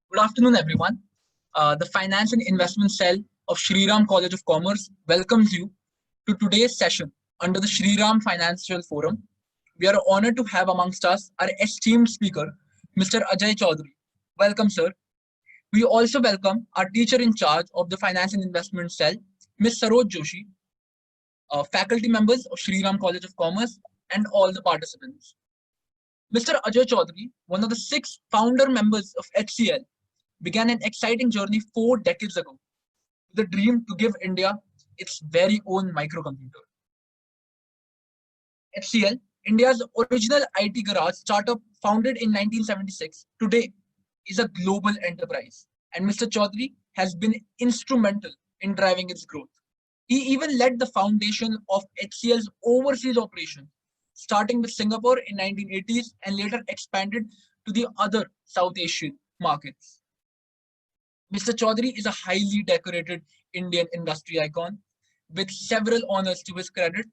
Good afternoon, everyone. The Finance and Investment Cell of Shriram College of Commerce welcomes you to today's session under the Shriram Financial Forum. We are honored to have amongst us our esteemed speaker, Mr. Ajay Chaudhary. Welcome, sir. We also welcome our teacher in charge of the Finance and Investment Cell, Ms. Saroj Joshi, faculty members of Shriram College of Commerce, and all the participants. Mr. Ajay Chaudhary, one of the 6 founder members of HCL, began an exciting journey 4 decades ago with a dream to give India its very own microcomputer. HCL, India's original IT garage startup founded in 1976, today is a global enterprise, and Mr. Chaudhary has been instrumental in driving its growth. He even led the foundation of HCL's overseas operation, starting with Singapore in 1980s and later expanded to the other South Asian markets. Mr. Chaudhary is a highly decorated Indian industry icon with several honors to his credit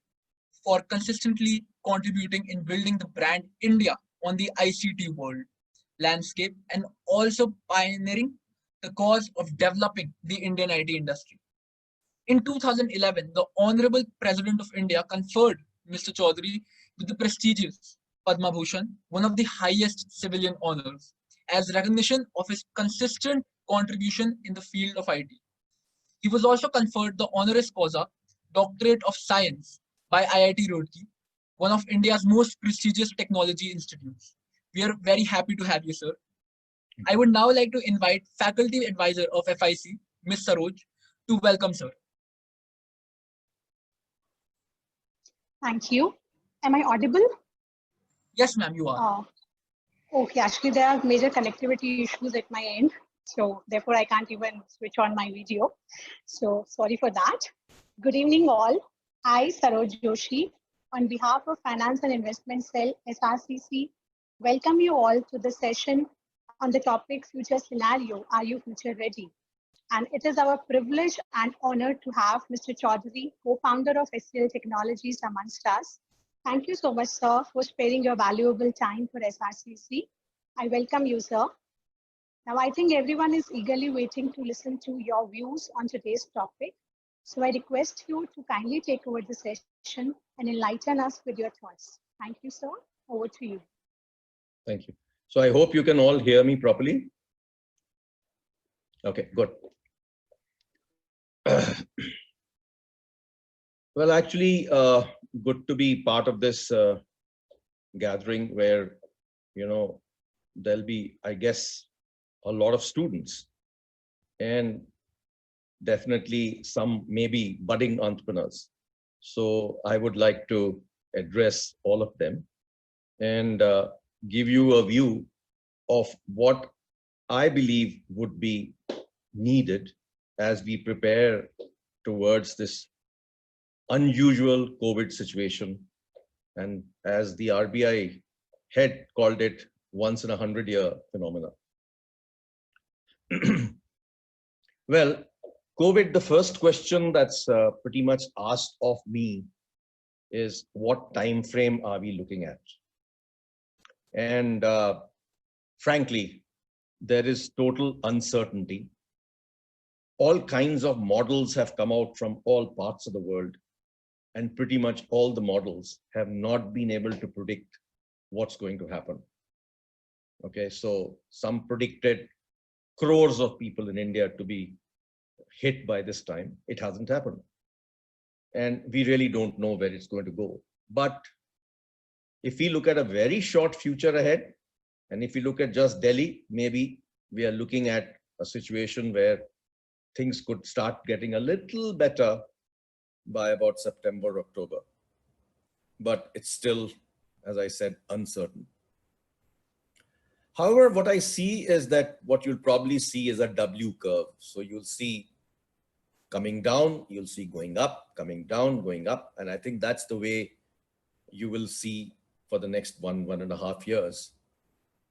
for consistently contributing in building the brand India on the ICT world landscape and also pioneering the cause of developing the Indian IT industry. In 2011, the Honorable President of India conferred Mr. Chaudhary with the prestigious Padma Bhushan, one of the highest civilian honors, as recognition of his consistent contribution in the field of IT. He was also conferred the honoris causa Doctorate of Science by IIT Roorkee, one of India's most prestigious technology institutes. We are very happy to have you, sir. I would now like to invite Faculty Advisor of FIC, Ms. Saroj, to welcome sir. Thank you. Am I audible? Yes, ma'am, you are. Okay, actually there are major connectivity issues at my end. So therefore I can't even switch on my video. So sorry for that. Good evening all. I, Saroj Joshi, on behalf of Finance and Investment Cell, SRCC, welcome you all to the session on the topic Future Scenario, Are You Future Ready? And it is our privilege and honor to have Mr. Chaudhary, co-founder of HCL Technologies amongst us. Thank you so much, sir, for sparing your valuable time for SRCC. I welcome you, sir. Now, I think everyone is eagerly waiting to listen to your views on today's topic. So I request you to kindly take over the session and enlighten us with your thoughts. Thank you, sir. Over to you. Thank you. So I hope you can all hear me properly. Okay, good. Well, actually, good to be part of this gathering where, there'll be, I guess, a lot of students and definitely some maybe budding entrepreneurs. So I would like to address all of them and give you a view of what I believe would be needed as we prepare towards this unusual COVID situation. And as the RBI head called it, once in a 100-year phenomena. Well, COVID, the first question that's pretty much asked of me is what time frame are we looking at? And frankly, there is total uncertainty. All kinds of models have come out from all parts of the world, and pretty much all the models have not been able to predict what's going to happen. Okay, so some predicted crores of people in India to be hit by this time. It hasn't happened. And we really don't know where it's going to go. But if we look at a very short future ahead, and if we look at just Delhi, maybe we are looking at a situation where things could start getting a little better by about September, October. But it's still, as I said, uncertain. However, what I see is that what you'll probably see is a W curve. So you'll see coming down, you'll see going up, coming down, going up. And I think that's the way you will see for the next 1.5 years.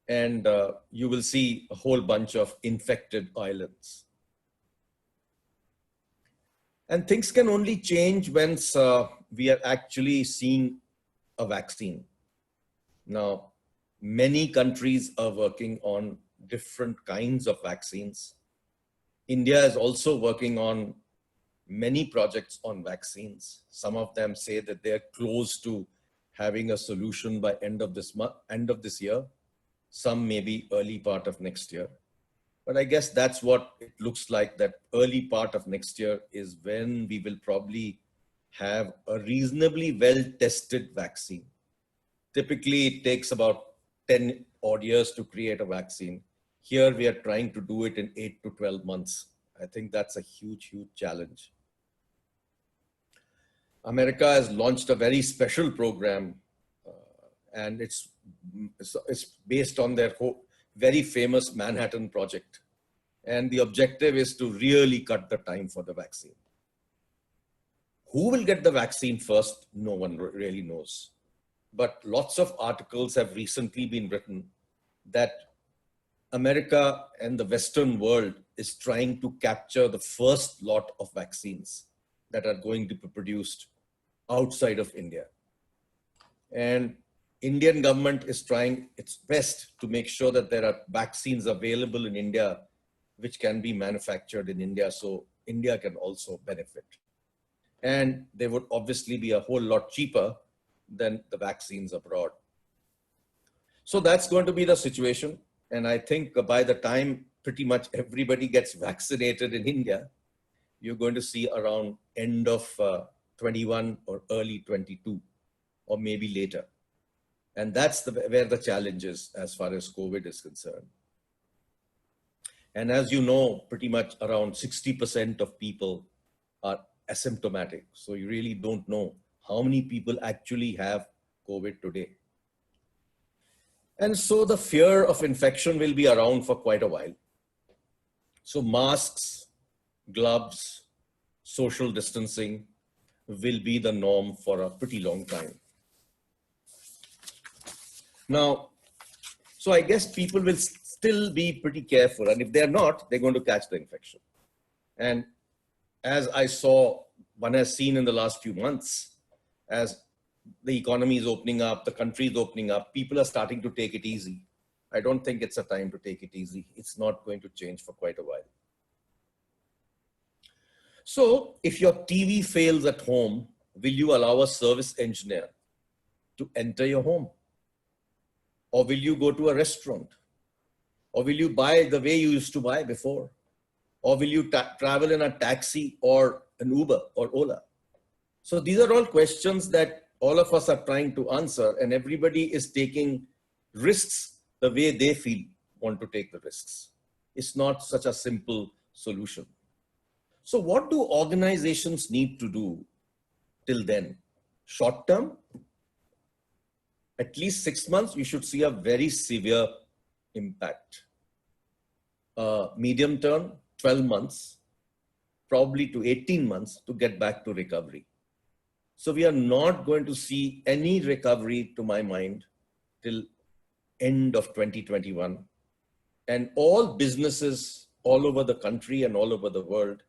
And you will see a whole bunch of infected islands. And things can only change once we are actually seeing a vaccine. Now, many countries are working on different kinds of vaccines. India is also working on many projects on vaccines. Some of them say that they're close to having a solution by end of this year. Some maybe early part of next year. But I guess that's what it looks like, that early part of next year is when we will probably have a reasonably well-tested vaccine. Typically, it takes about 10 odd years to create a vaccine. Here, we are trying to do it in 8 to 12 months. I think that's a huge, huge challenge. America has launched a very special program, and it's based on their very famous Manhattan Project. And the objective is to really cut the time for the vaccine. Who will get the vaccine first? No one really knows. But lots of articles have recently been written that America and the Western world is trying to capture the first lot of vaccines that are going to be produced outside of India. And Indian government is trying its best to make sure that there are vaccines available in India which can be manufactured in India, so India can also benefit. And they would obviously be a whole lot cheaper than the vaccines abroad. So that's going to be the situation. And I think by the time pretty much everybody gets vaccinated in India, you're going to see around end of 21 or early 22, or maybe later. And that's where the challenge is as far as COVID is concerned. And as you know, pretty much around 60% of people are asymptomatic. So you really don't know how many people actually have COVID today. And so the fear of infection will be around for quite a while. So masks, gloves, social distancing will be the norm for a pretty long time. Now, so I guess people will still be pretty careful. And if they're not, they're going to catch the infection. And as I saw, one has seen in the last few months, as the economy is opening up, the country is opening up, people are starting to take it easy. I don't think it's a time to take it easy. It's not going to change for quite a while. So if your TV fails at home, will you allow a service engineer to enter your home? Or will you go to a restaurant? Or will you buy the way you used to buy before? Or will you travel in a taxi or an Uber or Ola? So these are all questions that all of us are trying to answer, and everybody is taking risks the way they want to take the risks. It's not such a simple solution. So what do organizations need to do till then? Short term, at least 6 months, you should see a very severe impact. Medium term, 12 months, probably to 18 months to get back to recovery. So we are not going to see any recovery, to my mind, till end of 2021. And all businesses all over the country and all over the world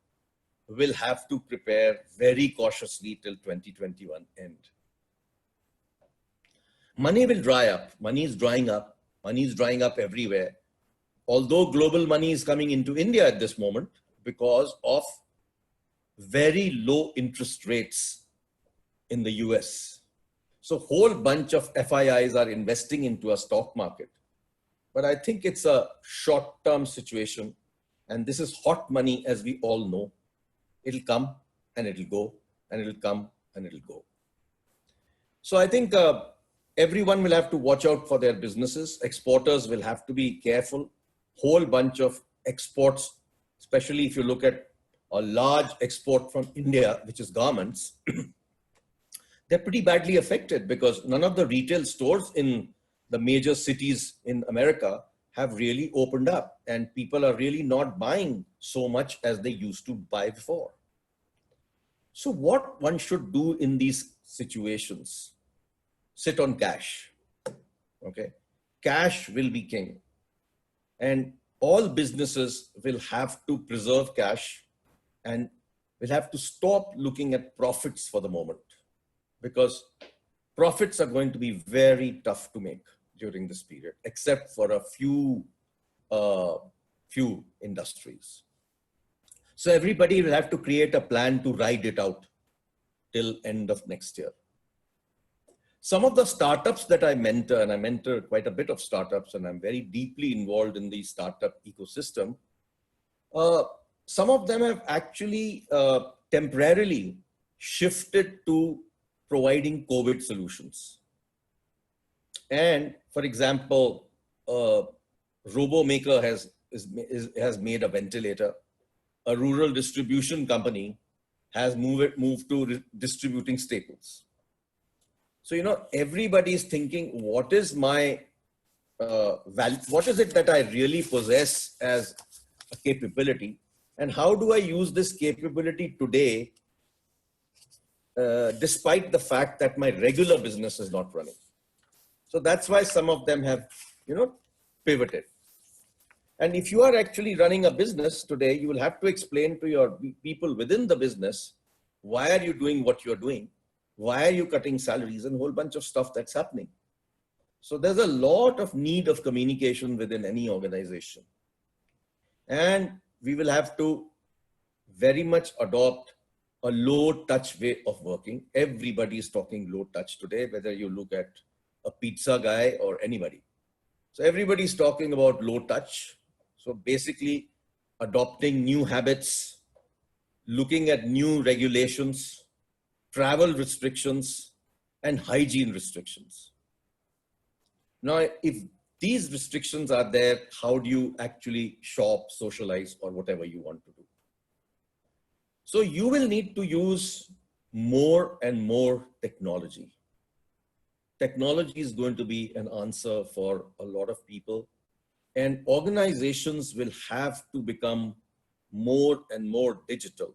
will have to prepare very cautiously till 2021 end. Money will dry up. Money is drying up. Money is drying up everywhere. Although global money is coming into India at this moment because of very low interest rates in the US. So a whole bunch of FIIs are investing into a stock market. But I think it's a short-term situation. And this is hot money, as we all know. It'll come and it'll go, and it'll come and it'll go. So I think everyone will have to watch out for their businesses. Exporters will have to be careful. Whole bunch of exports, especially if you look at a large export from India, which is garments, they're pretty badly affected because none of the retail stores in the major cities in America have really opened up, and people are really not buying so much as they used to buy before. So what one should do in these situations? Sit on cash, okay? Cash will be king. And all businesses will have to preserve cash and will have to stop looking at profits for the moment, because profits are going to be very tough to make during this period, except for a few few industries. So everybody will have to create a plan to ride it out till end of next year. Some of the startups that I mentor, and I mentor quite a bit of startups, and I'm very deeply involved in the startup ecosystem. Some of them have actually temporarily shifted to providing COVID solutions. And for example, RoboMaker has made a ventilator. A rural distribution company has moved to distributing staples. So, you know, everybody is thinking, what is my value? What is it that I really possess as a capability? And how do I use this capability today, despite the fact that my regular business is not running? So that's why some of them have, you know, pivoted. And if you are actually running a business today, you will have to explain to your people within the business, why are you doing what you're doing? Why are you cutting salaries, and a whole bunch of stuff that's happening? So there's a lot of need of communication within any organization. And we will have to very much adopt a low touch way of working. Everybody is talking low touch today, whether you look at a pizza guy or anybody. So everybody's talking about low touch. So basically adopting new habits, looking at new regulations, travel restrictions, and hygiene restrictions. Now, if these restrictions are there, how do you actually shop, socialize, or whatever you want to do? So you will need to use more and more technology. Technology is going to be an answer for a lot of people, and organizations will have to become more and more digital.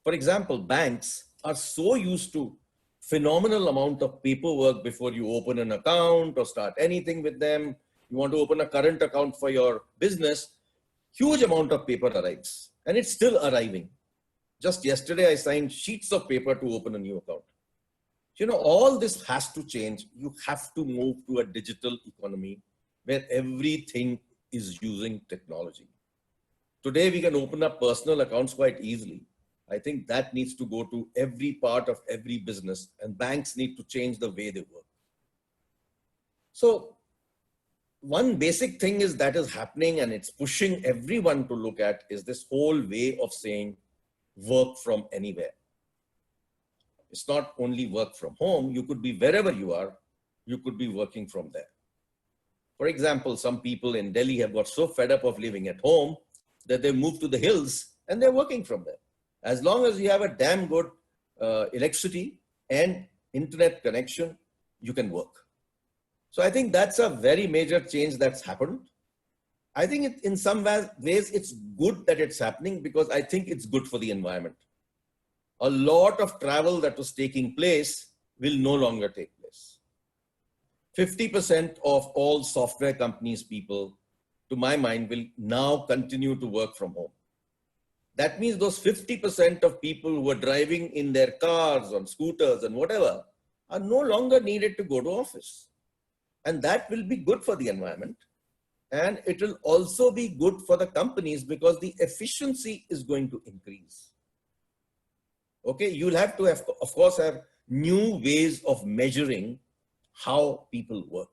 For example, banks are so used to phenomenal amount of paperwork before you open an account or start anything with them. You want to open a current account for your business, huge amount of paper arrives, and it's still arriving. Just yesterday, I signed sheets of paper to open a new account. You know, all this has to change. You have to move to a digital economy where everything is using technology. Today, we can open up personal accounts quite easily. I think that needs to go to every part of every business, and banks need to change the way they work. So one basic thing is that is happening, and it's pushing everyone to look at, is this whole way of saying work from anywhere. It's not only work from home. You could be wherever you are, you could be working from there. For example, some people in Delhi have got so fed up of living at home that they moved to the hills and they're working from there. As long as you have a damn good electricity and internet connection, you can work. So I think that's a very major change that's happened. I think in some ways it's good that it's happening, because I think it's good for the environment. A lot of travel that was taking place will no longer take place. 50% of all software companies people, to my mind, will now continue to work from home. That means those 50% of people who are driving in their cars, on scooters and whatever, are no longer needed to go to office. And that will be good for the environment. And it will also be good for the companies, because the efficiency is going to increase. Okay, you'll have to, of course, have new ways of measuring how people work.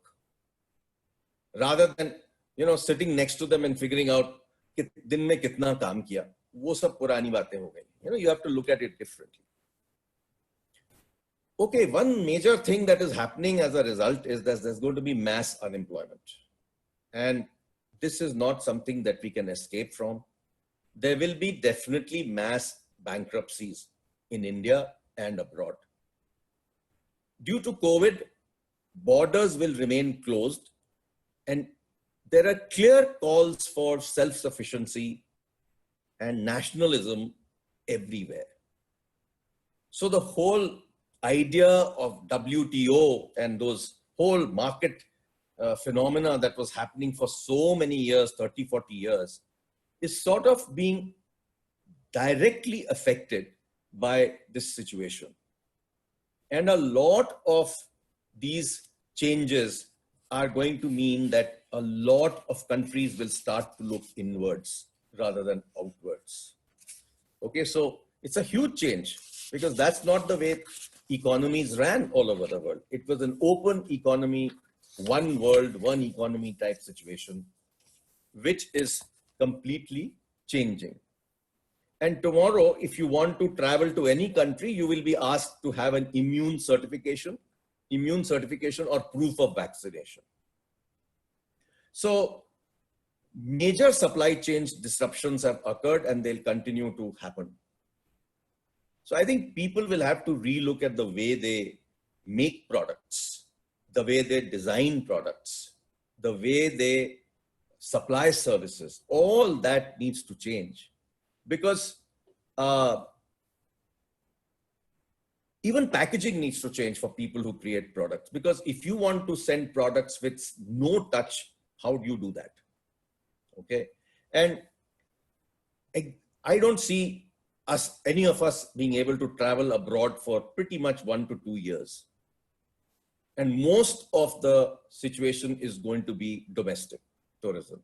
Rather than, you know, sitting next to them and figuring out, din mein kitna kaam kiya. वो सब पुरानी बातें हो गई. You know, you have to look at it differently. Okay, one major thing that is happening as a result is that there's going to be mass unemployment. And this is not something that we can escape from. There will be definitely mass bankruptcies in India and abroad. Due to COVID, borders will remain closed, and there are clear calls for self-sufficiency and nationalism everywhere. So the whole idea of WTO and those whole market phenomena that was happening for so many years, 30, 40 years, is sort of being directly affected by this situation. And a lot of these changes are going to mean that a lot of countries will start to look inwards rather than outwards. Okay, so it's a huge change because that's not the way economies ran all over the world. It was an open economy, one world, one economy type situation, which is completely changing. And tomorrow, if you want to travel to any country, you will be asked to have an immune certification or proof of vaccination. So major supply chain disruptions have occurred and they'll continue to happen. So I think people will have to relook at the way they make products, the way they design products, the way they supply services. All that needs to change because even packaging needs to change for people who create products. Because if you want to send products with no touch, how do you do that? Okay. And I don't see any of us being able to travel abroad for pretty much 1 to 2 years. And most of the situation is going to be domestic tourism.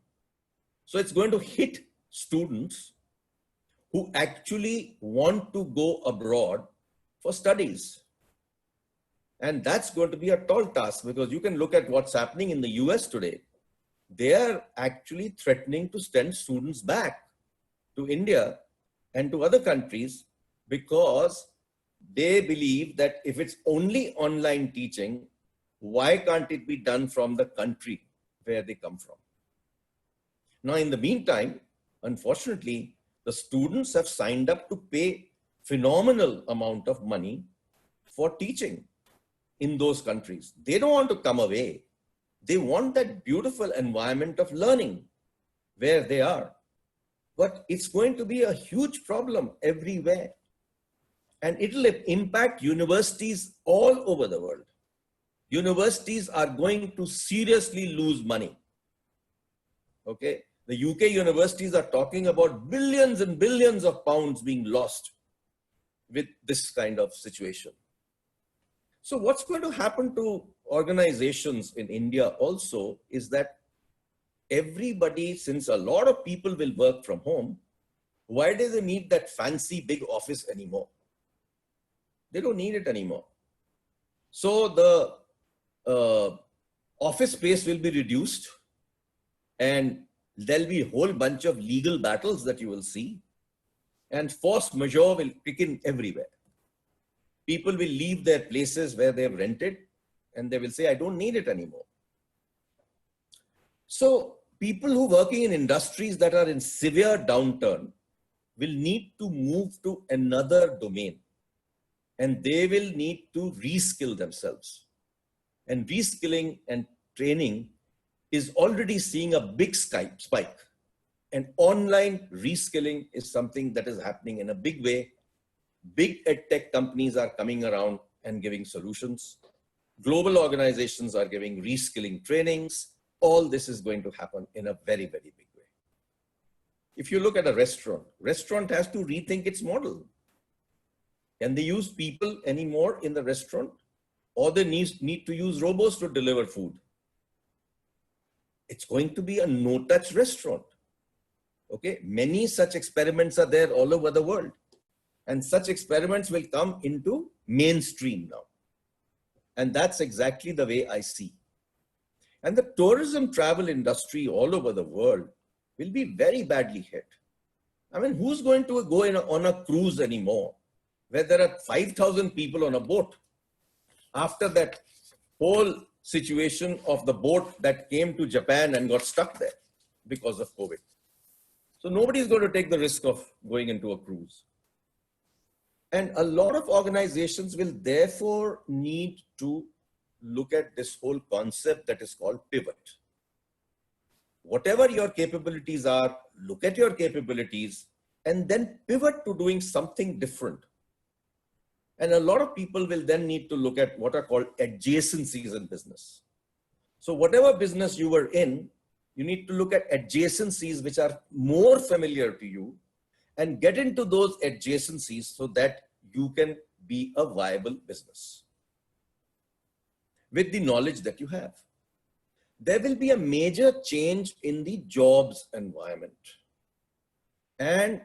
So it's going to hit students who actually want to go abroad for studies. And that's going to be a tall task because you can look at what's happening in the US today. They are actually threatening to send students back to India and to other countries because they believe that if it's only online teaching, why can't it be done from the country where they come from? Now, in the meantime, unfortunately, the students have signed up to pay phenomenal amount of money for teaching in those countries. They don't want to come away. They want that beautiful environment of learning where they are. But it's going to be a huge problem everywhere. And it'll impact universities all over the world. Universities are going to seriously lose money. Okay. The UK universities are talking about billions and billions of pounds being lost with this kind of situation. So what's going to happen to organizations in India also is that everybody, since a lot of people will work from home, why do they need that fancy big office anymore? They don't need it anymore. So the office space will be reduced and there'll be a whole bunch of legal battles that you will see, and force majeure will kick in everywhere. People will leave their places where they've rented and they will say, I don't need it anymore. So people who are working in industries that are in severe downturn will need to move to another domain and they will need to reskill themselves. And reskilling and training is already seeing a big spike. And online reskilling is something that is happening in a big way. Big edtech companies are coming around and giving solutions. Global organizations are giving reskilling trainings. All this is going to happen in a very, very big way. If you look at a restaurant has to rethink its model. Can they use people anymore in the restaurant? Or they need to use robots to deliver food? It's going to be a no-touch restaurant. Okay, many such experiments are there all over the world. And such experiments will come into mainstream now. And that's exactly the way I see. And the tourism travel industry all over the world will be very badly hit. I mean, who's going to go on a cruise anymore where there are 5,000 people on a boat? After that whole situation of the boat that came to Japan and got stuck there because of COVID. So nobody's going to take the risk of going into a cruise. And a lot of organizations will therefore need to look at this whole concept that is called pivot. Whatever your capabilities are, look at your capabilities and then pivot to doing something different. And a lot of people will then need to look at what are called adjacencies in business. So whatever business you were in, you need to look at adjacencies which are more familiar to you and get into those adjacencies so that you can be a viable business with the knowledge that you have. there will be a major change in the jobs environment. And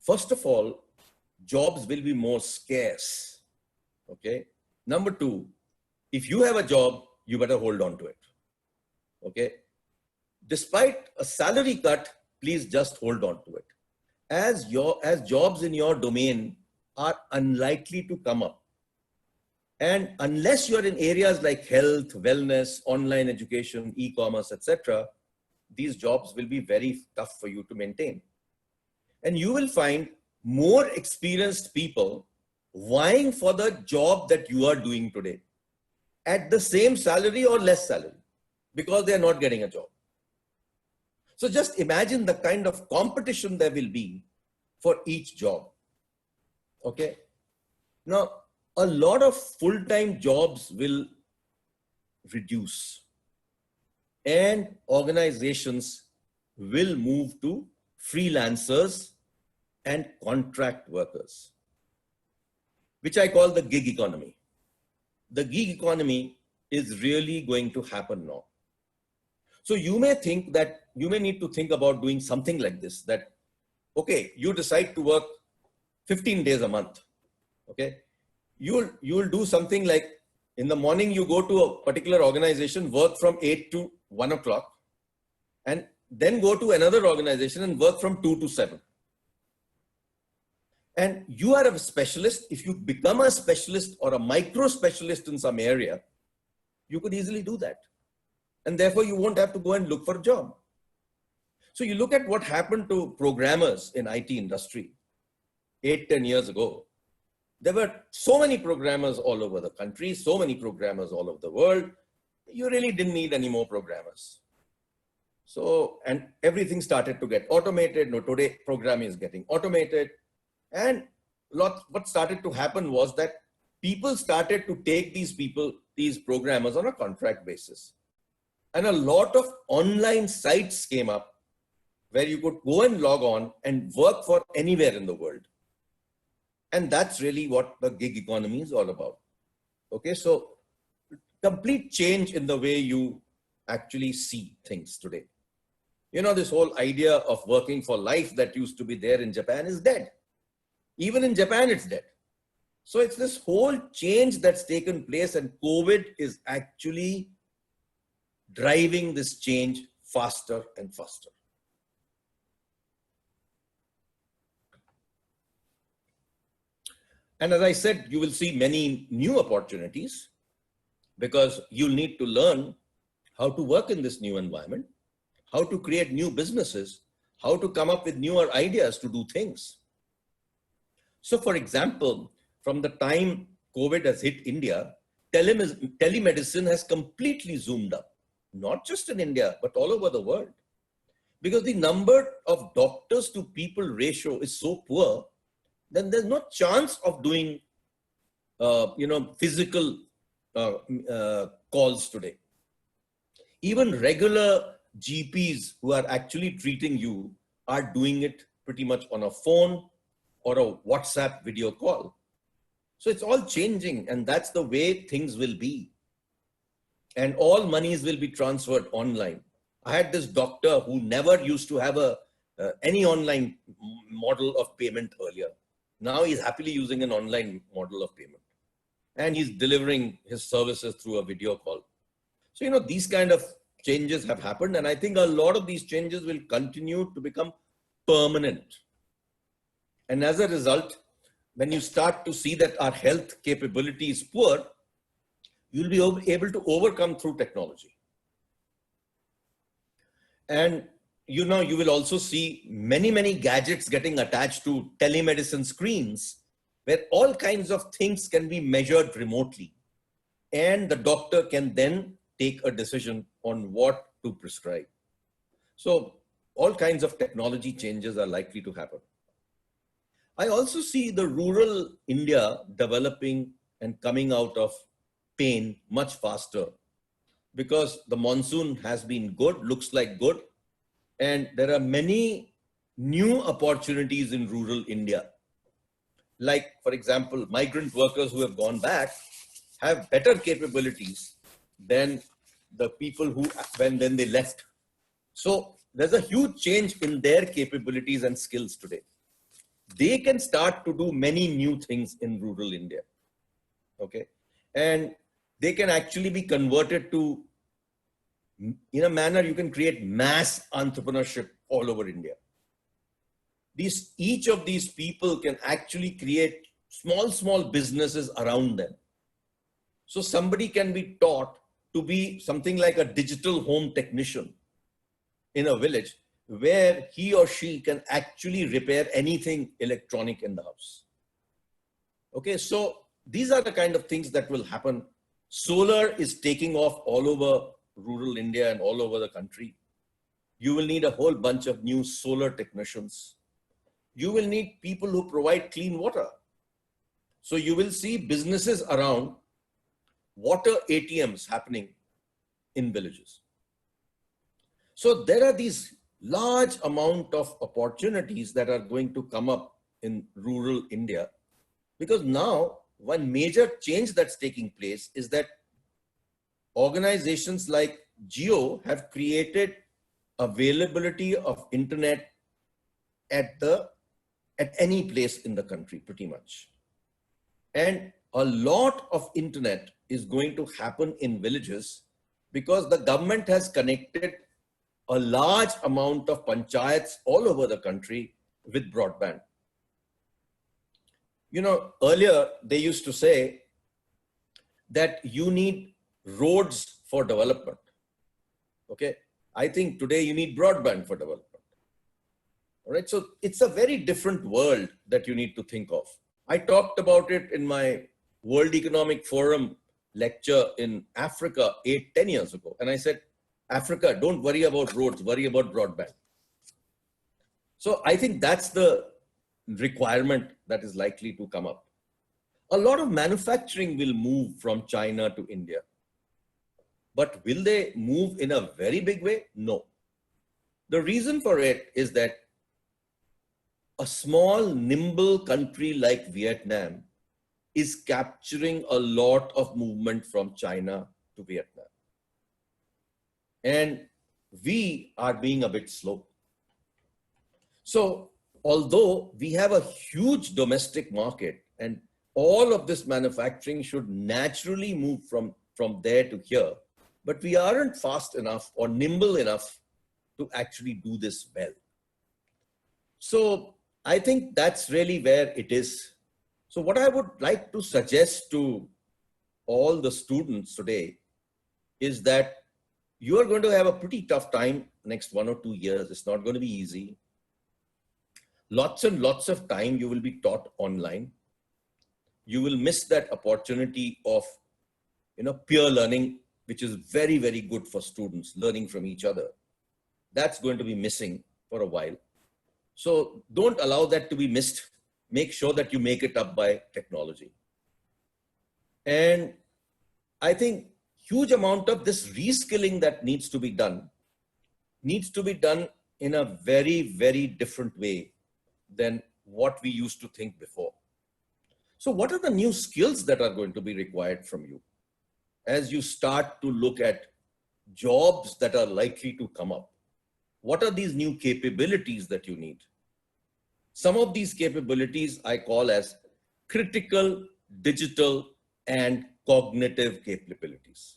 first of all, jobs will be more scarce. Okay. Number two, if you have a job, you better hold on to it. Okay. Despite a salary cut, please just hold on to it. As jobs in your domain are unlikely to come up. And unless you're in areas like health, wellness, online education, e-commerce, etc., these jobs will be very tough for you to maintain. And you will find more experienced people vying for the job that you are doing today at the same salary or less salary because they are not getting a job. So just imagine the kind of competition there will be for each job. Okay. Now, a lot of full-time jobs will reduce and organizations will move to freelancers and contract workers, which I call the gig economy. The gig economy is really going to happen now. So you may need to think about doing something like this, that, okay, you decide to work 15 days a month. Okay. You'll do something like in the morning, you go to a particular organization, work from 8 to 1 o'clock, and then go to another organization and work from 2 to 7. And you are a specialist. If you become a specialist or a micro specialist in some area, you could easily do that. And therefore you won't have to go and look for a job. So you look at what happened to programmers in IT industry 8-10 years ago. There were so many programmers all over the country, so many programmers all over the world. You really didn't need any more programmers. So, and everything started to get automated. No, today programming is getting automated. And what started to happen was that people started to take these programmers on a contract basis. And a lot of online sites came up where you could go and log on and work for anywhere in the world. And that's really what the gig economy is all about. Okay, so complete change in the way you actually see things today. You know, this whole idea of working for life that used to be there in Japan is dead. Even in Japan, it's dead. So it's this whole change that's taken place, and COVID is actually driving this change faster and faster. And as I said, you will see many new opportunities because you'll need to learn how to work in this new environment, how to create new businesses, how to come up with newer ideas to do things. So for example, from the time COVID has hit India, telemedicine has completely zoomed up, not just in India, but all over the world. Because the number of doctors to people ratio is so poor, then there's no chance of doing, physical calls today. Even regular GPs who are actually treating you are doing it pretty much on a phone or a WhatsApp video call. So it's all changing, and that's the way things will be. And all monies will be transferred online. I had this doctor who never used to have any online model of payment earlier. Now he's happily using an online model of payment, and he's delivering his services through a video call. So, these kind of changes have happened, and I think a lot of these changes will continue to become permanent. And as a result, when you start to see that our health capability is poor, you'll be able to overcome through technology. And you will also see many gadgets getting attached to telemedicine screens where all kinds of things can be measured remotely. And the doctor can then take a decision on what to prescribe. So all kinds of technology changes are likely to happen. I also see the rural India developing and coming out of pain much faster because the monsoon has been good, looks like good. And there are many new opportunities in rural India. Like, for example, migrant workers who have gone back have better capabilities than the people who, when they left. So there's a huge change in their capabilities and skills today. They can start to do many new things in rural India. Okay. And they can actually be converted to, in a manner, you can create mass entrepreneurship all over India. Each of these people can actually create small businesses around them. So somebody can be taught to be something like a digital home technician in a village where he or she can actually repair anything electronic in the house. Okay, so these are the kind of things that will happen. Solar is taking off all over rural India and all over the country. You will need a whole bunch of new solar technicians. You will need people who provide clean water. So you will see businesses around water ATMs happening in villages. So there are these large amount of opportunities that are going to come up in rural India, because now one major change that's taking place is that organizations like Jio have created availability of internet at any place in the country, pretty much. And a lot of internet is going to happen in villages because the government has connected a large amount of panchayats all over the country with broadband. You know, earlier they used to say that you need roads for development. Okay, I think today you need broadband for development. All right, so it's a very different world that you need to think of. I talked about it in my World Economic Forum lecture in Africa 8-10 years ago. And I said, Africa, don't worry about roads, worry about broadband. So I think that's the requirement that is likely to come up. A lot of manufacturing will move from China to India. But will they move in a very big way? No. The reason for it is that a small, nimble country like Vietnam is capturing a lot of movement from China to Vietnam. And we are being a bit slow. So although we have a huge domestic market and all of this manufacturing should naturally move from there to here, but we aren't fast enough or nimble enough to actually do this well. So I think that's really where it is. So what I would like to suggest to all the students today is that you are going to have a pretty tough time next 1 or 2 years. It's not going to be easy. Lots and lots of time you will be taught online. You will miss that opportunity of, peer learning, which is very, very good for students, learning from each other. That's going to be missing for a while. So don't allow that to be missed. Make sure that you make it up by technology. And I think huge amount of this reskilling that needs to be done in a very, very different way than what we used to think before. So what are the new skills that are going to be required from you as you start to look at jobs that are likely to come up? What are these new capabilities that you need? Some of these capabilities I call as critical, digital, and cognitive capabilities.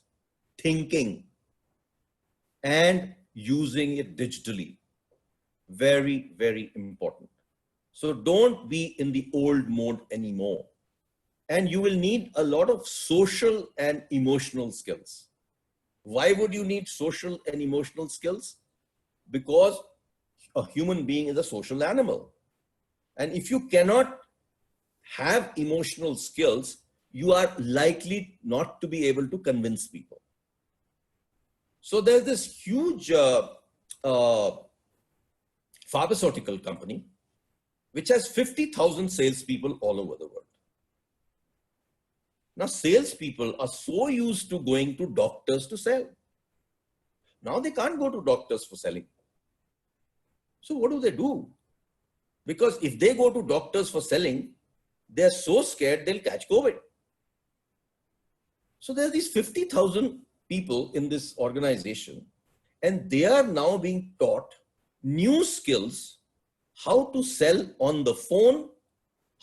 Thinking and using it digitally. Very, very important. So don't be in the old mode anymore. And you will need a lot of social and emotional skills. Why would you need social and emotional skills? Because a human being is a social animal. And if you cannot have emotional skills, you are likely not to be able to convince people. So there's this huge pharmaceutical company which has 50,000 salespeople all over the world. Now, salespeople are so used to going to doctors to sell. Now they can't go to doctors for selling. So what do? Because if they go to doctors for selling, they're so scared they'll catch COVID. So there are these 50,000 people in this organization, and they are now being taught new skills, how to sell on the phone,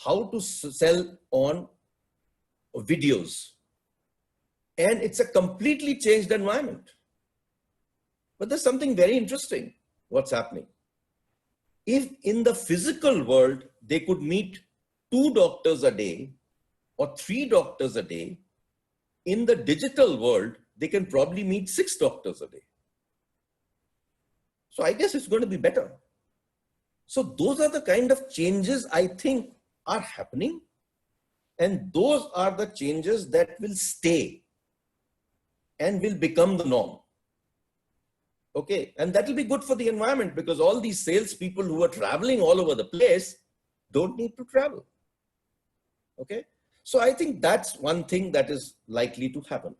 how to sell on videos. And it's a completely changed environment. But there's something very interesting what's happening. If in the physical world, they could meet 2 doctors a day or 3 doctors a day, in the digital world, they can probably meet 6 doctors a day. So I guess it's going to be better. So those are the kind of changes I think are happening. And those are the changes that will stay and will become the norm. Okay, and that will be good for the environment, because all these salespeople who are traveling all over the place don't need to travel. Okay, so I think that's one thing that is likely to happen.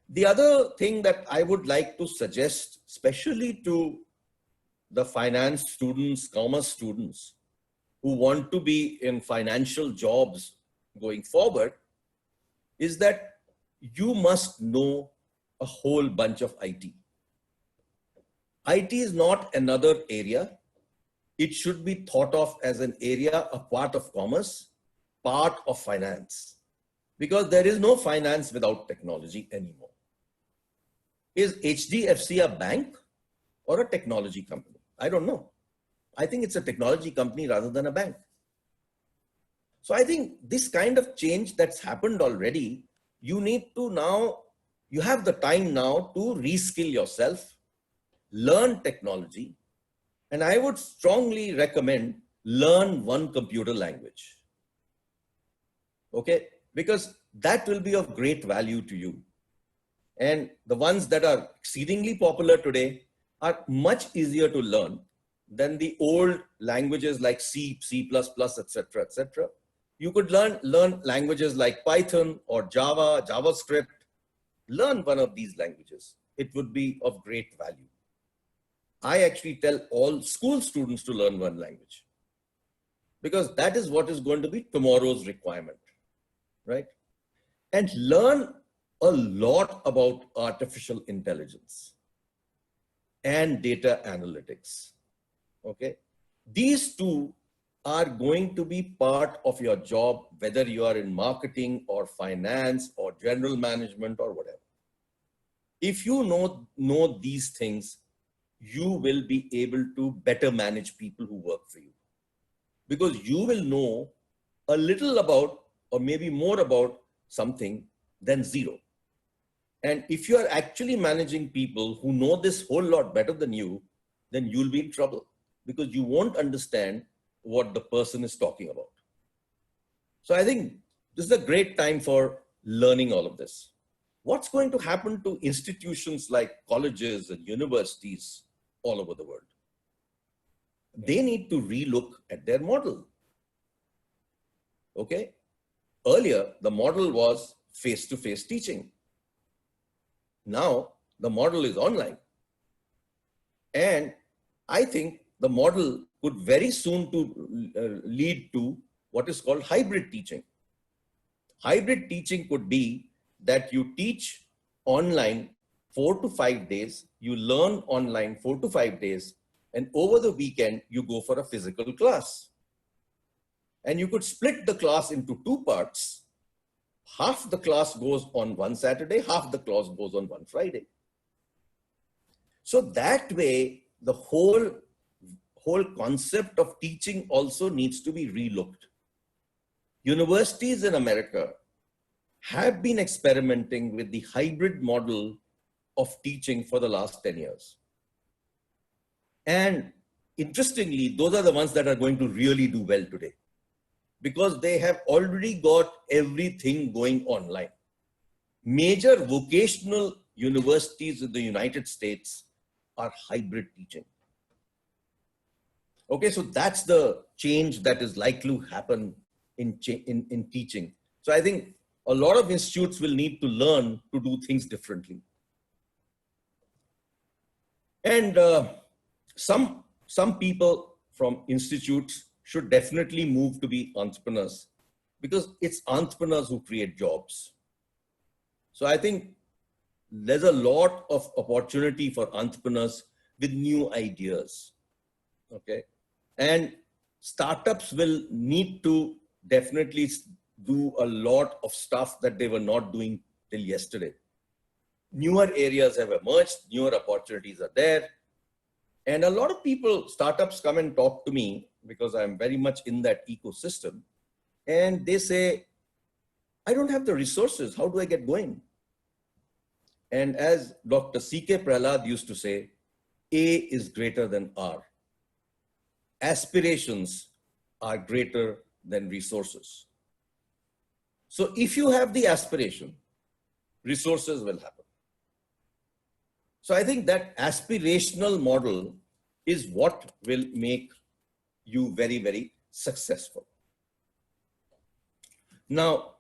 The other thing that I would like to suggest, especially to the finance students, commerce students who want to be in financial jobs going forward, is that you must know a whole bunch of IT. IT is not another area. It should be thought of as an area, a part of commerce, part of finance, because there is no finance without technology anymore. Is HDFC a bank or a technology company? I don't know. I think it's a technology company rather than a bank. So I think this kind of change that's happened already, you need to now, you have the time now to reskill yourself, learn technology, and I would strongly recommend learn one computer language. Okay, because that will be of great value to you. And the ones that are exceedingly popular today are much easier to learn than the old languages like C, C++, etc., etc. You could learn languages like Python or Java, JavaScript. Learn one of these languages. It would be of great value. I actually tell all school students to learn one language, because that is what is going to be tomorrow's requirement, right? And learn a lot about artificial intelligence and data analytics. Okay, these two are going to be part of your job, whether you are in marketing or finance or general management or whatever. If you know these things, you will be able to better manage people who work for you, because you will know a little about, or maybe more about something than zero. And if you are actually managing people who know this whole lot better than you, then you'll be in trouble, because you won't understand what the person is talking about. So I think this is a great time for learning all of this. What's going to happen to institutions like colleges and universities all over the world? They need to relook at their model. Okay. Earlier, the model was face-to-face teaching. Now, the model is online. And I think the model could very soon lead to what is called hybrid teaching. Hybrid teaching could be that you teach online 4 to 5 days, you learn online 4 to 5 days, and over the weekend, you go for a physical class. And you could split the class into 2 parts. Half the class goes on one Saturday, half the class goes on one Friday. So that way, the whole concept of teaching also needs to be relooked. Universities in America have been experimenting with the hybrid model of teaching for the last 10 years. And interestingly, those are the ones that are going to really do well today, because they have already got everything going online. Major vocational universities in the United States are hybrid teaching. Okay, so that's the change that is likely to happen in teaching. So I think a lot of institutes will need to learn to do things differently. And some people from institutes should definitely move to be entrepreneurs, because it's entrepreneurs who create jobs. So I think there's a lot of opportunity for entrepreneurs with new ideas. Okay. And startups will need to definitely do a lot of stuff that they were not doing till yesterday. Newer areas have emerged, newer opportunities are there. And a lot of people, startups come and talk to me because I'm very much in that ecosystem. And they say, I don't have the resources. How do I get going? And as Dr. C.K. Prahlad used to say, A is greater than R. Aspirations are greater than resources. So if you have the aspiration, resources will happen. So I think that aspirational model is what will make you very, very successful. Now,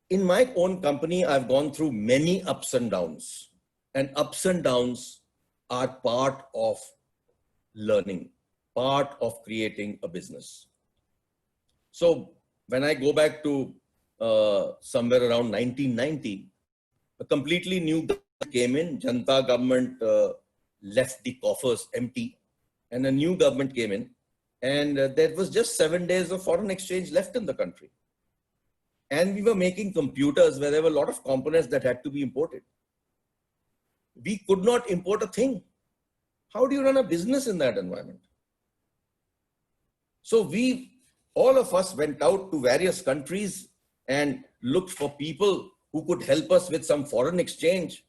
in my own company, I've gone through many ups and downs, and ups and downs are part of learning, part of creating a business. So when I go back to somewhere around 1990, a completely new government came in, Janata government left the coffers empty, and a new government came in, and there was just 7 days of foreign exchange left in the country. And we were making computers where there were a lot of components that had to be imported. We could not import a thing. How do you run a business in that environment? So all of us went out to various countries and looked for people who could help us with some foreign exchange,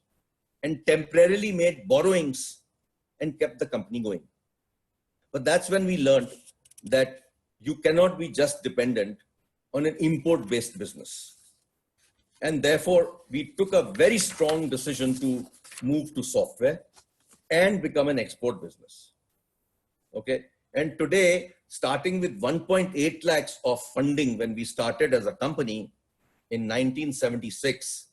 and temporarily made borrowings and kept the company going. But that's when we learned that you cannot be just dependent on an import-based business. And therefore, we took a very strong decision to move to software and become an export business. Okay. And today, starting with 1.8 lakhs of funding when we started as a company in 1976,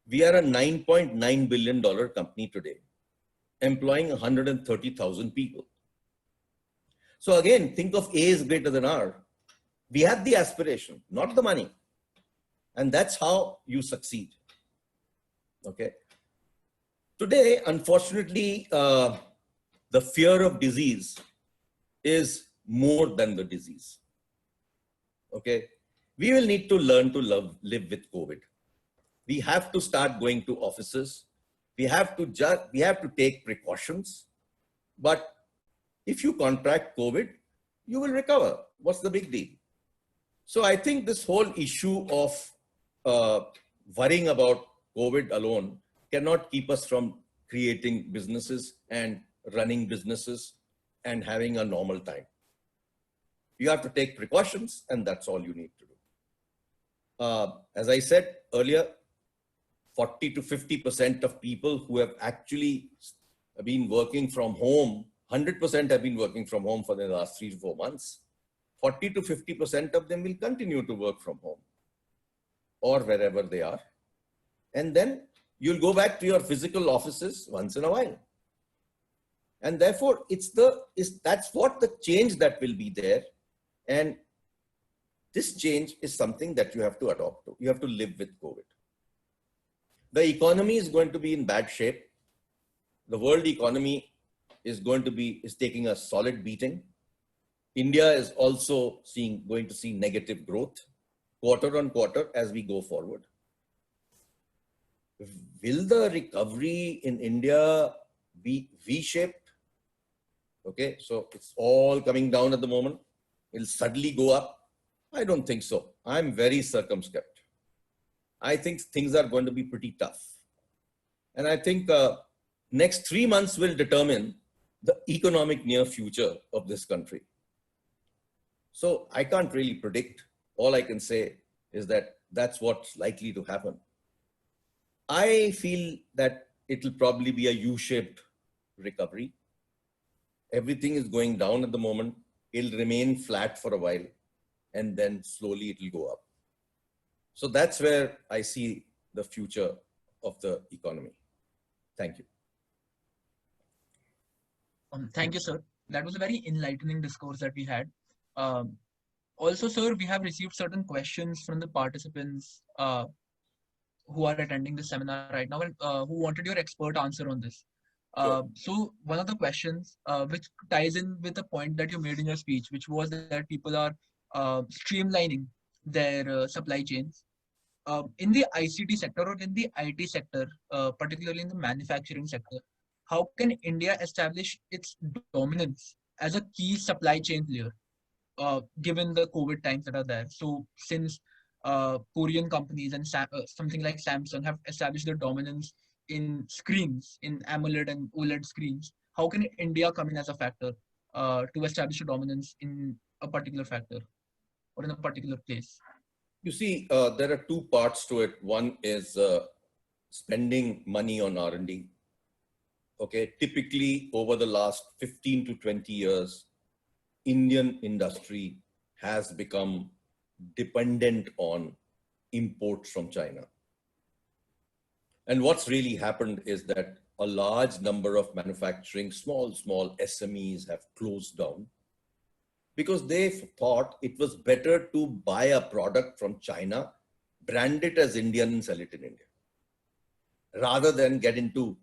we are a $9.9 billion company today, employing 130,000 people. So again, think of A is greater than R. We had the aspiration, not the money. And that's how you succeed. Okay. Today, unfortunately, the fear of disease is more than the disease. Okay. We will need to learn to live with COVID. We have to start going to offices. We have to take precautions. But if you contract COVID, you will recover. What's the big deal? So I think this whole issue of worrying about COVID alone cannot keep us from creating businesses and running businesses and having a normal time. You have to take precautions, and that's all you need to do. As I said earlier, 40 to 50% of people who have actually been working from home, 100% have been working from home for the last 3 to 4 months. 40 to 50% of them will continue to work from home or wherever they are. And then you'll go back to your physical offices once in a while. And therefore, that's what the change that will be there. And this change is something that you have to adopt to. You have to live with COVID. The economy is going to be in bad shape. The world economy is taking a solid beating. India is also going to see negative growth quarter on quarter as we go forward. Will the recovery in India be V-shaped? Okay, so it's all coming down at the moment. It'll suddenly go up. I don't think so. I'm very circumspect. I think things are going to be pretty tough. And I think next 3 months will determine the economic near future of this country. So I can't really predict. All I can say is that that's what's likely to happen. I feel that it'll probably be a U-shaped recovery. Everything is going down at the moment. It'll remain flat for a while, and then slowly it'll go up. So that's where I see the future of the economy. Thank you. Thank you, sir. That was a very enlightening discourse that we had. Also, sir, we have received certain questions from the participants who are attending this seminar right now and who wanted your expert answer on this. Sure. So one of the questions which ties in with the point that you made in your speech, which was that people are streamlining their supply chains. In the ICT sector or in the IT sector, particularly in the manufacturing sector, how can India establish its dominance as a key supply chain player, given the COVID times that are there? So since Korean companies and something like Samsung have established their dominance in screens, in AMOLED and OLED screens, how can India come in as a factor to establish a dominance in a particular factor or in a particular place? You see, there are two parts to it. One is spending money on R&D. Okay, typically over the last 15 to 20 years, Indian industry has become dependent on imports from China. And what's really happened is that a large number of manufacturing, small SMEs have closed down because they thought it was better to buy a product from China, brand it as Indian and sell it in India, rather than get into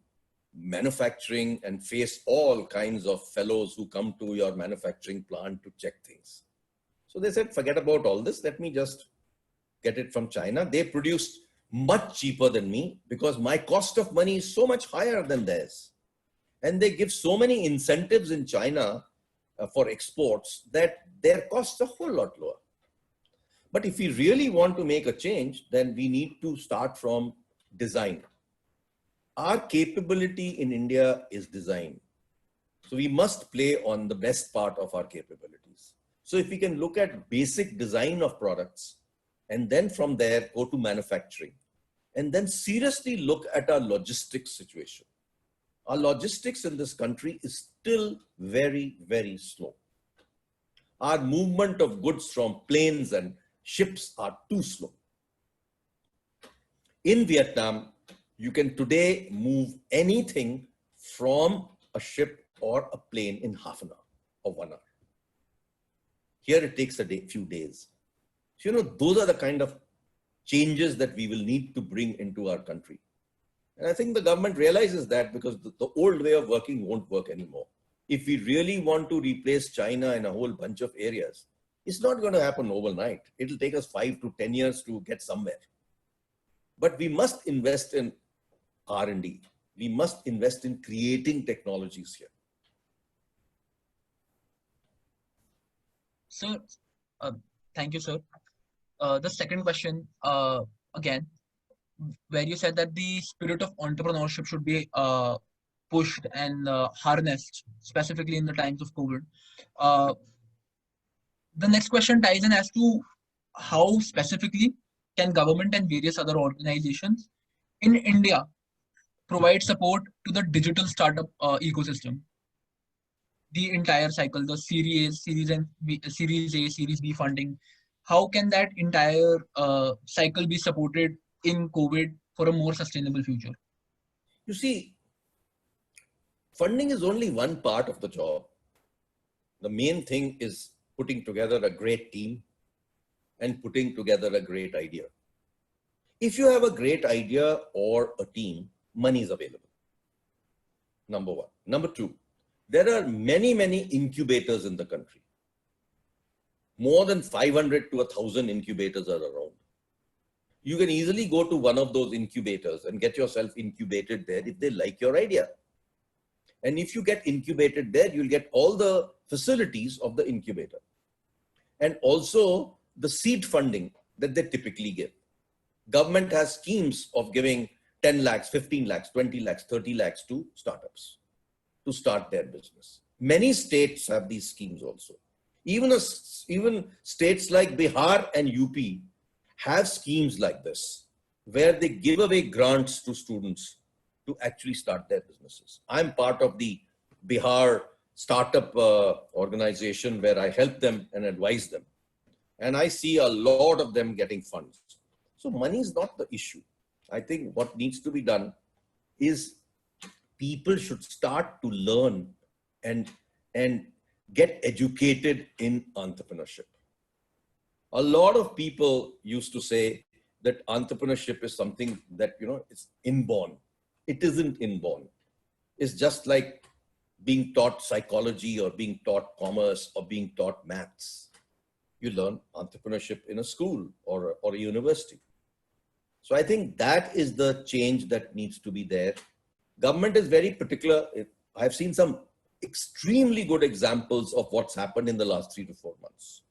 manufacturing and face all kinds of fellows who come to your manufacturing plant to check things. So they said, forget about all this. Let me just get it from China. They produce much cheaper than me because my cost of money is so much higher than theirs. And they give so many incentives in China for exports that their costs are a whole lot lower. But if we really want to make a change, then we need to start from design. Our capability in India is design. So we must play on the best part of our capabilities. So if we can look at basic design of products and then from there go to manufacturing and then seriously look at our logistics situation. Our logistics in this country is still very, very slow. Our movement of goods from planes and ships are too slow. In Vietnam, you can today move anything from a ship or a plane in half an hour or 1 hour. Here it takes a day, few days. So, those are the kind of changes that we will need to bring into our country. And I think the government realizes that because the old way of working won't work anymore. If we really want to replace China in a whole bunch of areas, it's not going to happen overnight. It'll take us 5 to 10 years to get somewhere. But we must invest in R&D. We must invest in creating technologies here. So, thank you, sir. The second question, again, where you said that the spirit of entrepreneurship should be pushed and harnessed, specifically in the times of COVID. The next question ties in as to how specifically can government and various other organizations in India provide support to the digital startup ecosystem, the entire cycle, the Series A, Series B funding. How can that entire cycle be supported in COVID for a more sustainable future? You see, funding is only one part of the job. The main thing is putting together a great team and putting together a great idea. If you have a great idea or a team, money is available. Number one. Number two, there are many, many incubators in the country. More than 500 to 1,000 incubators are around. You can easily go to one of those incubators and get yourself incubated there if they like your idea. And if you get incubated there, you'll get all the facilities of the incubator. And also the seed funding that they typically give. Government has schemes of giving 10 lakhs, 15 lakhs, 20 lakhs, 30 lakhs to startups to start their business. Many states have these schemes also. Even states like Bihar and UP have schemes like this, where they give away grants to students to actually start their businesses. I'm part of the Bihar startup organization where I help them and advise them. And I see a lot of them getting funds. So money is not the issue. I think what needs to be done is people should start to learn and get educated in entrepreneurship. A lot of people used to say that entrepreneurship is something that, it's inborn. It isn't inborn. It's just like being taught psychology or being taught commerce or being taught maths. You learn entrepreneurship in a school or a university. So I think that is the change that needs to be there. Government is very particular. I've seen some extremely good examples of what's happened in the last 3 to 4 months.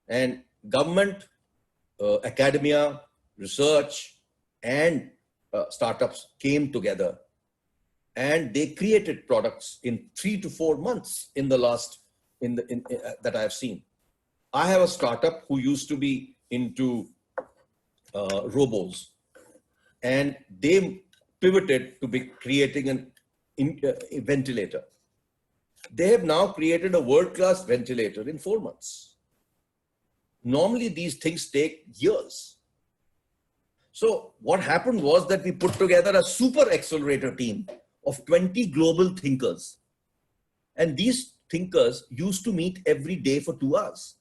And government, academia, research, and startups came together, and they created products in 3 to 4 months in the last that I have seen. I have a startup who used to be into robos, and they pivoted to be creating a ventilator. They have now created a world-class ventilator in 4 months. Normally, these things take years. So what happened was that we put together a super accelerator team of 20 global thinkers. And these thinkers used to meet every day for 2 hours.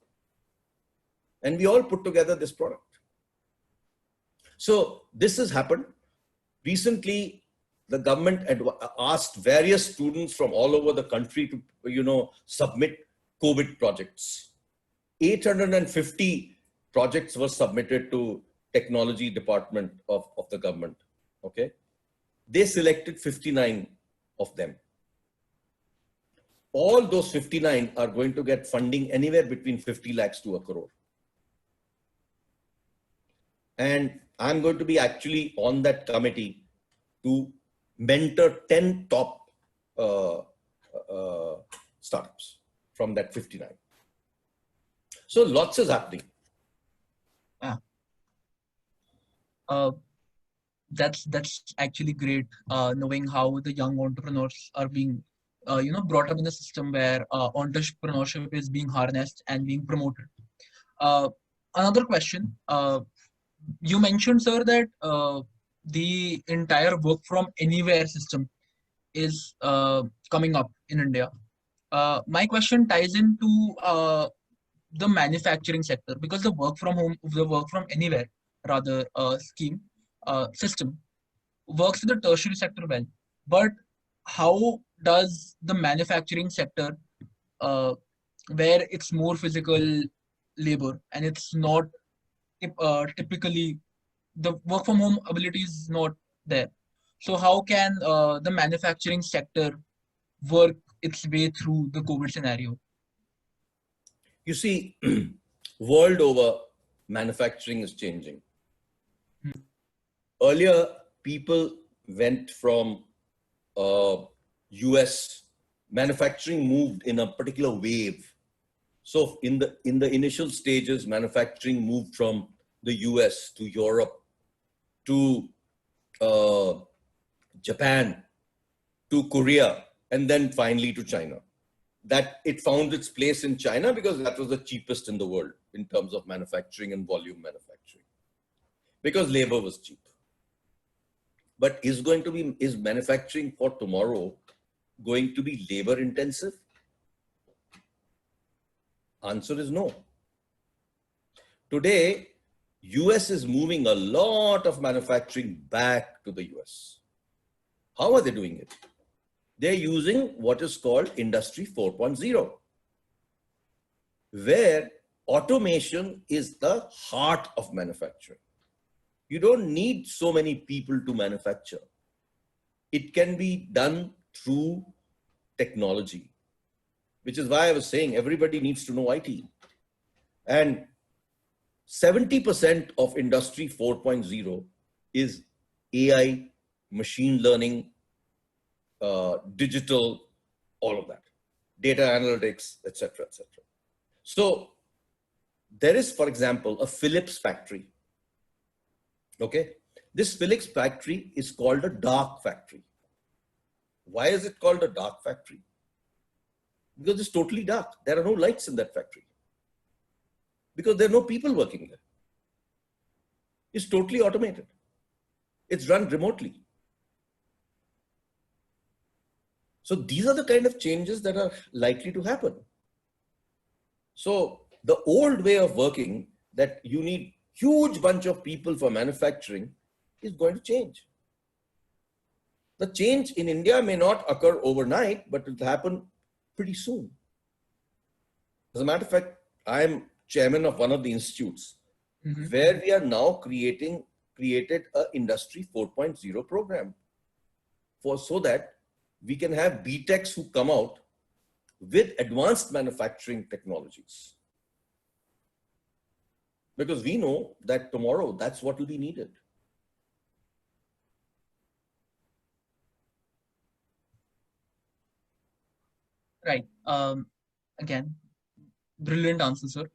And we all put together this product. So this has happened. Recently, the government had asked various students from all over the country to, submit COVID projects. 850 projects were submitted to technology department of the government. Okay. They selected 59 of them. All those 59 are going to get funding anywhere between 50 lakhs to 1 crore. And I'm going to be actually on that committee to mentor 10 top startups from that 59. So lots is happening. That's actually great, knowing how the young entrepreneurs are being brought up in a system where entrepreneurship is being harnessed and being promoted. Another question, you mentioned, sir, that the entire work from anywhere system is coming up in India. My question ties into the manufacturing sector, because the work from anywhere rather system works in the tertiary sector well. But how does the manufacturing sector, where it's more physical labor and it's not typically the work from home ability is not there? So how can the manufacturing sector work its way through the COVID scenario? You see, world over, manufacturing is changing. Earlier, people went from US, manufacturing moved in a particular wave. So in the initial stages, manufacturing moved from the US to Europe, to Japan, to Korea, and then finally to China. That it found its place in China because that was the cheapest in the world in terms of manufacturing and volume manufacturing, because labor was cheap. But is manufacturing for tomorrow going to be labor intensive? Answer is no. Today, US is moving a lot of manufacturing back to the US. How are they doing it? They're using what is called Industry 4.0, where automation is the heart of manufacturing. You don't need so many people to manufacture. It can be done through technology, which is why I was saying everybody needs to know IT. And 70% of Industry 4.0 is AI, machine learning, digital, all of that, data analytics, etc., etc. So there is, for example, a Philips factory. Okay, this Philips factory is called a dark factory. Why is it called a dark factory? Because it's totally dark. There are no lights in that factory. Because there are no people working there. It's totally automated. It's run remotely. So these are the kind of changes that are likely to happen. So the old way of working, that you need huge bunch of people for manufacturing is going to change. The change in India may not occur overnight, but it will happen pretty soon. As a matter of fact, I am chairman of one of the institutes where we are now created a Industry 4.0 program so that we can have BTechs who come out with advanced manufacturing technologies. Because we know that tomorrow that's what will be needed. Right. Again, brilliant answer, sir.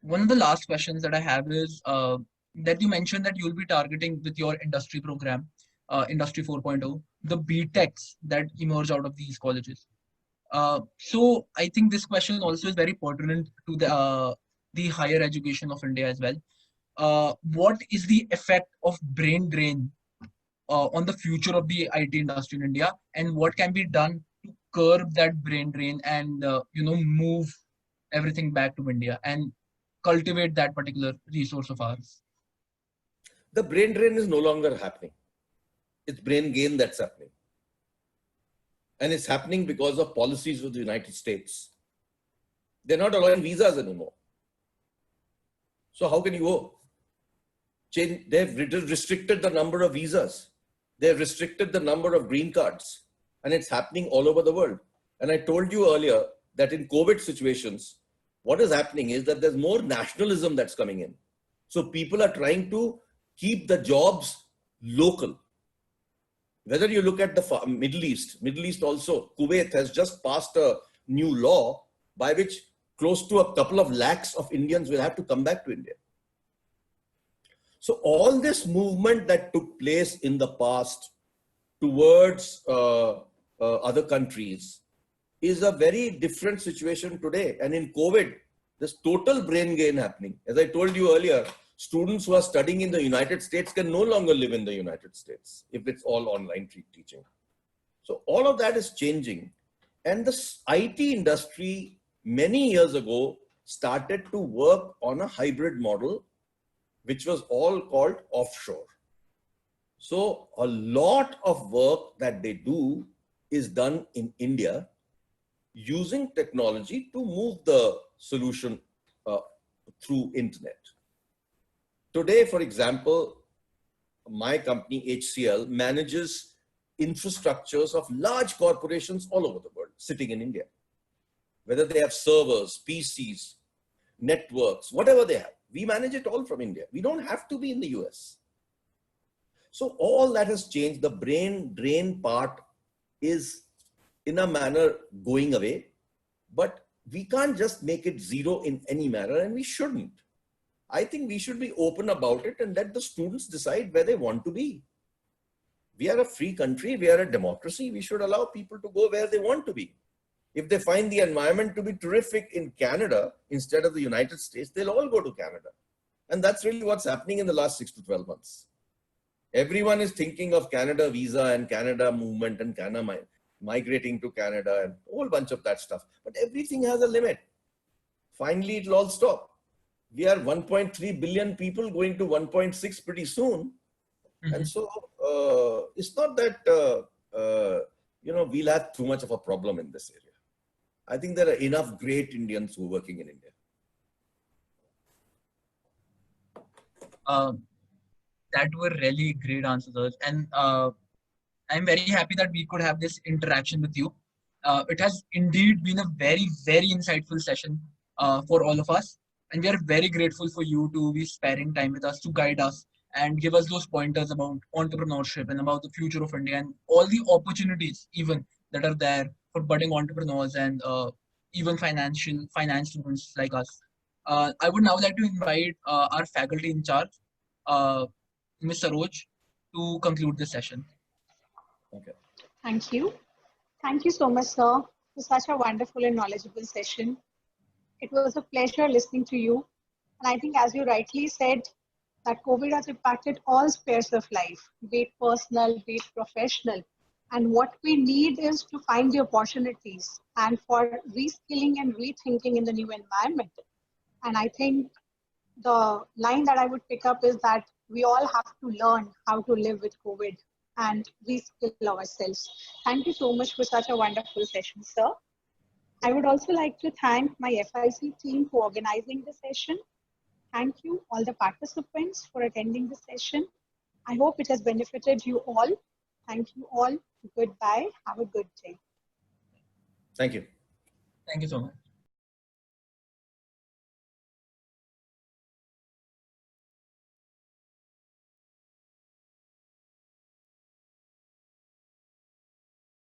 One of the last questions that I have is that you mentioned that you'll be targeting with your industry program, Industry 4.0, the BTechs that emerge out of these colleges. So I think this question also is very pertinent to the higher education of India as well. What is the effect of brain drain on the future of the IT industry in India, and what can be done to curb that brain drain and move everything back to India and cultivate that particular resource of ours? The brain drain is no longer happening. It's brain gain that's happening. And it's happening because of policies of the United States. They're not allowing visas anymore. So how can you go? They've restricted the number of visas. They've restricted the number of green cards. And it's happening all over the world. And I told you earlier that in COVID situations, what is happening is that there's more nationalism that's coming in. So people are trying to keep the jobs local. Whether you look at the Middle East also, Kuwait has just passed a new law by which close to a couple of lakhs of Indians will have to come back to India. So all this movement that took place in the past towards other countries is a very different situation today. And in COVID, there's total brain gain happening. As I told you earlier, students who are studying in the United States can no longer live in the United States if it's all online teaching. So all of that is changing. And the IT industry many years ago started to work on a hybrid model, which was all called offshore. So a lot of work that they do is done in India using technology to move the solution through internet. Today, for example, my company HCL manages infrastructures of large corporations all over the world sitting in India. Whether they have servers, PCs, networks, whatever they have, we manage it all from India. We don't have to be in the US. So all that has changed. The brain drain part is in a manner going away, but we can't just make it zero in any manner, and we shouldn't. I think we should be open about it and let the students decide where they want to be. We are a free country, we are a democracy, we should allow people to go where they want to be. If they find the environment to be terrific in Canada instead of the United States, they'll all go to Canada. And that's really what's happening in the last 6 to 12 months. Everyone is thinking of Canada visa and Canada movement and Canada migrating to Canada and a whole bunch of that stuff. But everything has a limit. Finally, it'll all stop. We are 1.3 billion people going to 1.6 pretty soon. And so it's not that, we'll have too much of a problem in this area. I think there are enough great Indians who are working in India. That were really great answers. And I'm very happy that we could have this interaction with you. It has indeed been a very, very insightful session for all of us. And we are very grateful for you to be sparing time with us to guide us and give us those pointers about entrepreneurship and about the future of India and all the opportunities even that are there for budding entrepreneurs and even finance students like us. I would now like to invite our faculty in charge, Ms. Saroj, to conclude this session. Okay. Thank you. Thank you so much, sir, for such a wonderful and knowledgeable session. It was a pleasure listening to you. And I think, as you rightly said, that COVID has impacted all spheres of life, be it personal, be it professional. And what we need is to find the opportunities and for reskilling and rethinking in the new environment. And I think the line that I would pick up is that we all have to learn how to live with COVID and reskill ourselves. Thank you so much for such a wonderful session, sir. I would also like to thank my FIC team for organizing the session. Thank you, all the participants, for attending the session. I hope it has benefited you all. Thank you all. Goodbye. Have a good day. Thank you. Thank you so much.